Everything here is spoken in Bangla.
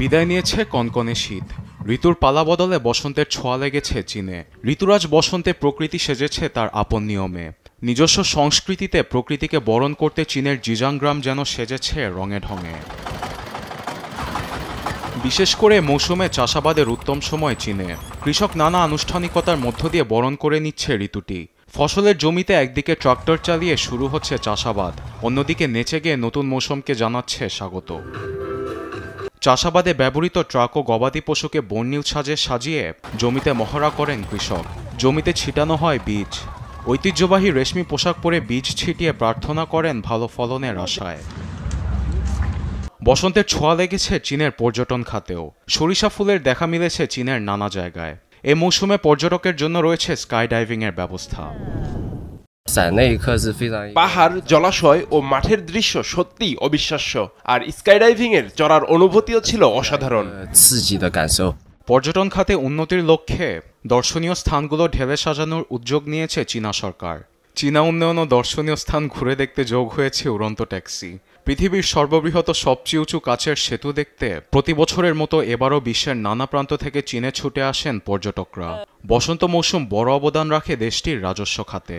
বিদায় নিয়েছে কনকনে শীত। ঋতুর পালা বদলে বসন্তের ছোঁয়া লেগেছে চীনে। ঋতুরাজ বসন্তে প্রকৃতি সেজেছে তার আপন নিয়মে। নিজস্ব সংস্কৃতিতে প্রকৃতিকে বরণ করতে চীনের জিজাং গ্রাম যেন সেজেছে রঙে ঢঙে। বিশেষ করে মৌসুমে চাষাবাদের উত্তম সময় চীনে। কৃষক নানা আনুষ্ঠানিকতার মধ্য দিয়ে বরণ করে নিচ্ছে ঋতুটি। ফসলের জমিতে একদিকে ট্রাক্টর চালিয়ে শুরু হচ্ছে চাষাবাদ, অন্যদিকে নেচে গিয়ে নতুন মৌসুমকে জানাচ্ছে স্বাগত। চাষাবাদে ব্যবহৃত ট্রাক ও গবাদি পশুকে বর্ণিল সাজে সাজিয়ে জমিতে মহড়া করেন কৃষক। জমিতে ছিটানো হয় বীজ। ঐতিহ্যবাহী রেশমি পোশাক পরে বীজ ছিটিয়ে প্রার্থনা করেন ভালো ফলনের আশায়। বসন্তের ছোঁয়া লেগেছে চীনের পর্যটন খাতেও। সরিষা ফুলের দেখা মিলেছে চীনের নানা জায়গায়। এ মৌসুমে পর্যটকের জন্য রয়েছে স্কাই ডাইভিংয়ের ব্যবস্থা। পাহাড়, জলাশয় ও মাঠের দৃশ্য সত্যিই অবিশ্বাস্য, আর স্কাইডাইভিং এর চড়ার অনুভূতিও ছিল অসাধারণ। পর্যটন খাতে উন্নতির লক্ষ্যে দর্শনীয় স্থানগুলো ঢেলে সাজানোর উদ্যোগ নিয়েছে চীনা সরকার। চীনা উন্নয়ন ও দর্শনীয় স্থান ঘুরে দেখতে যোগ হয়েছে উড়ন্ত ট্যাক্সি। পৃথিবীর সর্ববৃহৎ সবচেয়ে উঁচু কাচের সেতু দেখতে প্রতি বছরের মতো এবারও বিশ্বের নানা প্রান্ত থেকে চীনে ছুটে আসেন পর্যটকরা। বসন্ত মৌসুম বড় অবদান রাখে দেশটির রাজস্ব খাতে।